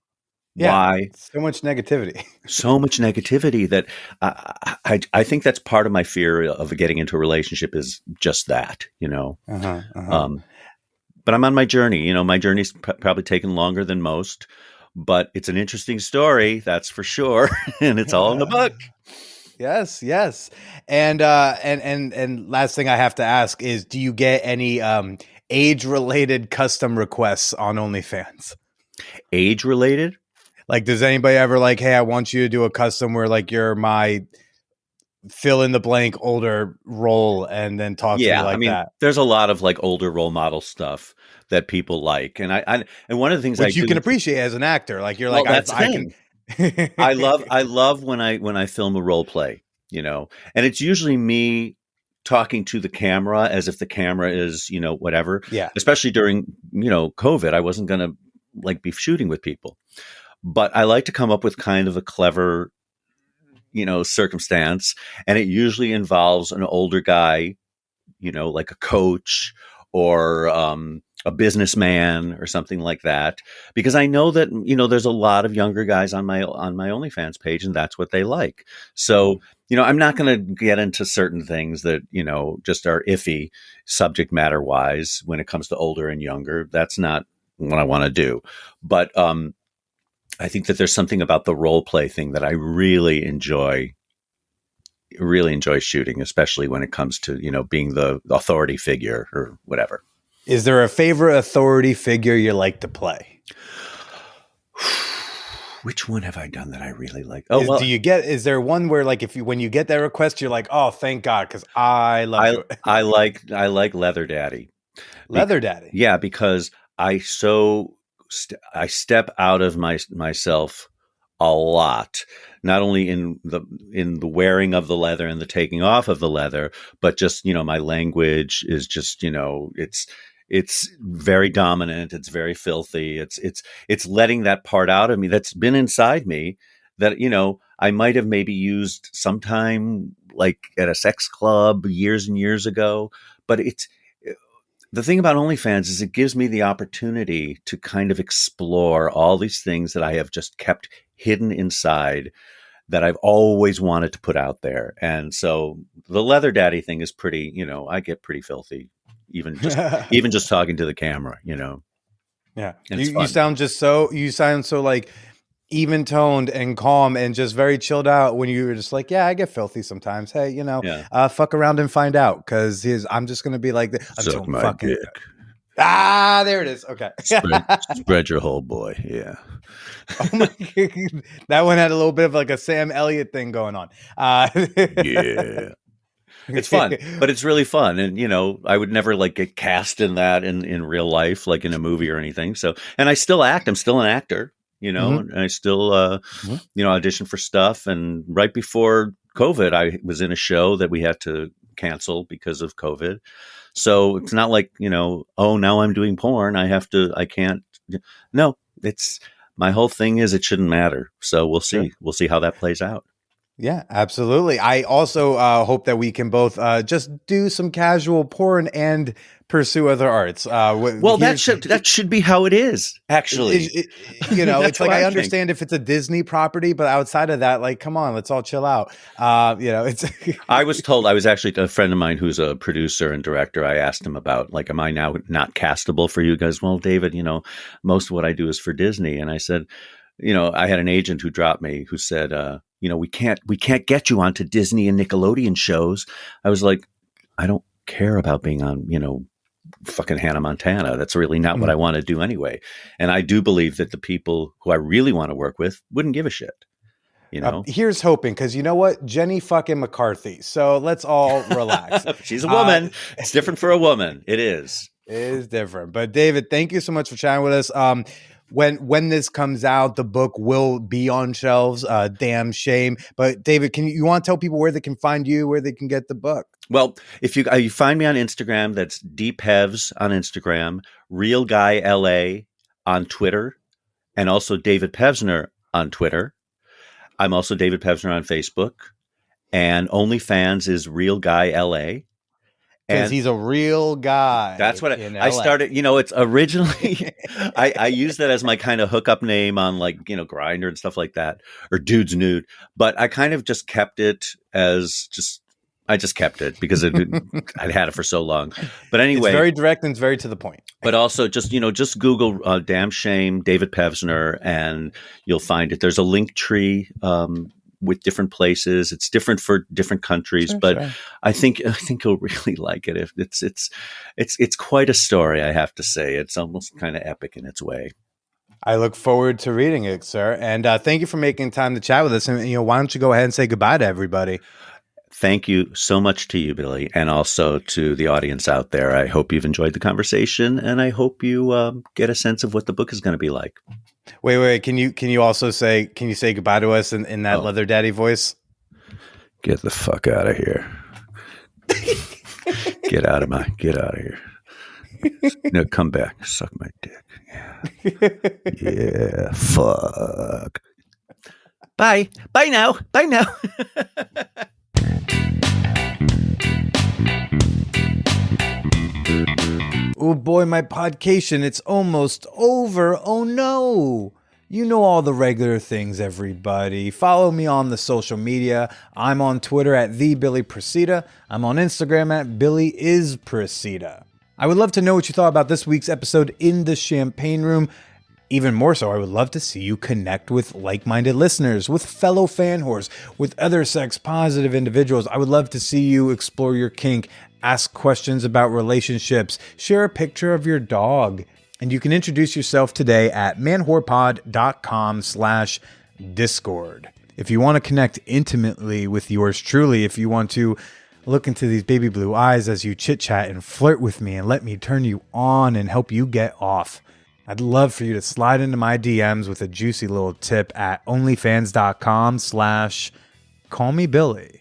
Yeah. Why So much negativity. so much negativity that I think that's part of my fear of getting into a relationship is just that, you know. Uh-huh. Uh-huh. Um, but I'm on my journey. You know, my journey's probably taken longer than most, but it's an interesting story, that's for sure, and it's all in the book. Yes, yes. And last thing I have to ask is, do you get any age-related custom requests on OnlyFans? Age related? Like, does anybody ever like, hey, I want you to do a custom where like you're my fill in the blank older role and then talk to me Yeah, I like mean, that? there's a lot of like older role model stuff that people like, and and one of the things I Which you can do. appreciate as an actor. Like you're Well, like, that's the I can thing. I love when I film a role play, you know, and it's usually me talking to the camera as if the camera is, you know, whatever. Yeah. Especially during, you know, COVID, I wasn't going to like be shooting with people, but I like to come up with kind of a clever, you know, circumstance, and it usually involves an older guy, you know, like a coach or a businessman or something like that, because I know that, you know, there's a lot of younger guys on my OnlyFans page, and that's what they like. So, you know, I'm not going to get into certain things that, you know, just are iffy subject matter wise when it comes to older and younger. That's not what I want to do. But I think that there's something about the role play thing that I really enjoy shooting, especially when it comes to, you know, being the authority figure or whatever. Is there a favorite authority figure you like to play? Which one have I done that I really like? Oh, well, Is there one where like when you get that request, you're like, oh, thank God, because I love it. I like Leather Daddy. Leather Daddy. Yeah, because I step out of myself a lot, not only in the wearing of the leather and the taking off of the leather, but just, you know, my language is just, you know, it's very dominant, it's very filthy, it's letting that part out of me that's been inside me that, you know, I might have maybe used sometime like at a sex club years and years ago, but it's the thing about OnlyFans is it gives me the opportunity to kind of explore all these things that I have just kept hidden inside that I've always wanted to put out there. And so the Leather Daddy thing is pretty, you know, I get pretty filthy even just talking to the camera, you know. Yeah. And it's fun. You sound so like even toned and calm and just very chilled out when you were just like, yeah, I get filthy sometimes. Hey, you know, Yeah. fuck around and find out, because I'm just gonna be like I'm Suck so my fucking dick. there it is. Okay. Spread your whole boy. Yeah. Oh my God. That one had a little bit of like a Sam Elliott thing going on. Yeah. It's fun, but it's really fun. And, you know, I would never like get cast in that in real life, like in a movie or anything. So, and I still act. I'm still an actor, you know, and I still, you know, audition for stuff. And right before COVID, I was in a show that we had to cancel because of COVID. So it's not like, you know, oh, now I'm doing porn. I can't. No, it's my whole thing is it shouldn't matter. So we'll see. Sure. We'll see how that plays out. Yeah, absolutely. I also hope that we can both just do some casual porn and pursue other arts. Well, that should be how it is, actually. You know, That's it's like what I I understand if it's a Disney property, but outside of that, like, come on, let's all chill out. You know, it's. I was told, I was actually a friend of mine who's a producer and director. I asked him about, like, am I now not castable for you guys? Well, David, you know, most of what I do is for Disney. And I said, you know, I had an agent who dropped me who said, you know, we can't get you onto Disney and Nickelodeon shows. I was like, I don't care about being on, you know, fucking Hannah Montana. That's really not what I want to do anyway. And I do believe that the people who I really want to work with wouldn't give a shit. You know, here's hoping, because you know what, Jenny fucking McCarthy. So let's all relax. She's a woman. It's different for a woman. It is. It is different. But David, thank you so much for chatting with us. When this comes out, the book will be on shelves. Damn shame. But David, you want to tell people where they can find you, where they can get the book? Well, if you find me on Instagram, that's DPevs on Instagram, Real Guy LA on Twitter, and also David Pevsner on Twitter. I'm also David Pevsner on Facebook, and OnlyFans is Real Guy LA. Because he's a real guy. That's what in I LA. started. It's originally I used that as my kind of hookup name on Grindr and stuff like that, or Dude's Nude. But I kind of just kept it as I just kept it because I'd had it for so long. But anyway, it's very direct and it's very to the point. But also just Google "damn shame" David Pevsner and you'll find it. There's a link tree with different places. It's different for different countries, but sure. I think you'll really like it. If it's quite a story, I have to say. It's almost kind of epic in its way. I look forward to reading it, sir. And thank you for making time to chat with us. And why don't you go ahead and say goodbye to everybody? Thank you so much to you, Billy, and also to the audience out there. I hope you've enjoyed the conversation, and I hope you get a sense of what the book is going to be like. Wait. Can you also say goodbye to us in that Leather Daddy voice? Get the fuck out of here. Get out of here. No, come back. Suck my dick. Yeah. Fuck. Bye. Bye now. Oh boy, my podcation, it's almost over. Oh no. You know all the regular things, everybody. Follow me on the social media. I'm on Twitter at TheBillyPresida. I'm on Instagram at BillyIsPresida. I would love to know what you thought about this week's episode in the Champagne Room. Even more so, I would love to see you connect with like-minded listeners, with fellow fan whores, with other sex-positive individuals. I would love to see you explore your kink, ask questions about relationships, share a picture of your dog. And you can introduce yourself today at manwhorepod.com/Discord. If you want to connect intimately with yours truly, if you want to look into these baby blue eyes as you chit-chat and flirt with me and let me turn you on and help you get off, I'd love for you to slide into my DMs with a juicy little tip at onlyfans.com/callmebilly.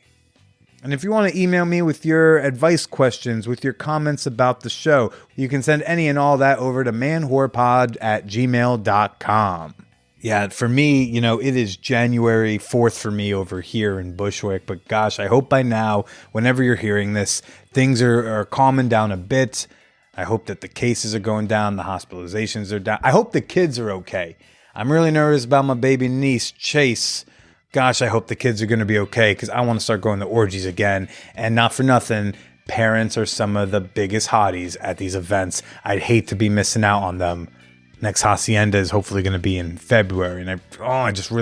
And if you want to email me with your advice questions, with your comments about the show, you can send any and all that over to manwhorepod@gmail.com. Yeah, for me, it is January 4th for me over here in Bushwick. But gosh, I hope by now, whenever you're hearing this, things are calming down a bit. I hope that the cases are going down, the hospitalizations are down. I hope the kids are okay. I'm really nervous about my baby niece, Chase. Gosh, I hope the kids are going to be okay because I want to start going to orgies again. And not for nothing, parents are some of the biggest hotties at these events. I'd hate to be missing out on them. Next Hacienda is hopefully going to be in February. And I just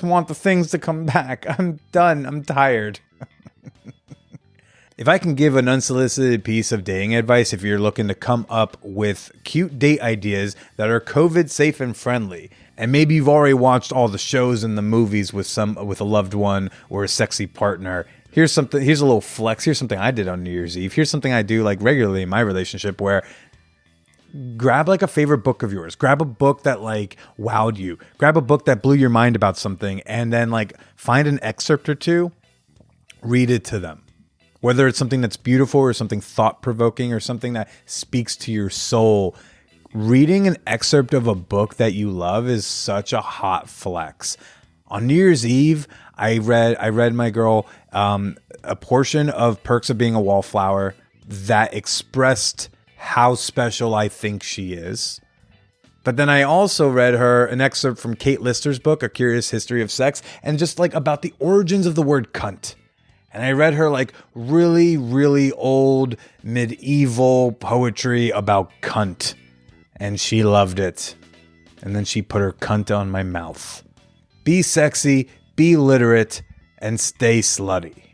want the things to come back. I'm done. I'm tired. If I can give an unsolicited piece of dating advice, if you're looking to come up with cute date ideas that are COVID safe and friendly, and maybe you've already watched all the shows and the movies with a loved one or a sexy partner, here's a little flex. Here's something I did on New Year's Eve. Here's something I do regularly in my relationship where grab a favorite book of yours. Grab a book that wowed you. Grab a book that blew your mind about something and then find an excerpt or two, read it to them. Whether it's something that's beautiful or something thought-provoking or something that speaks to your soul, reading an excerpt of a book that you love is such a hot flex. On New Year's Eve, I read my girl a portion of Perks of Being a Wallflower that expressed how special I think she is. But then I also read her an excerpt from Kate Lister's book, A Curious History of Sex, and just about the origins of the word cunt. And I read her really, really old medieval poetry about cunt. And she loved it. And then she put her cunt on my mouth. Be sexy, be literate, and stay slutty.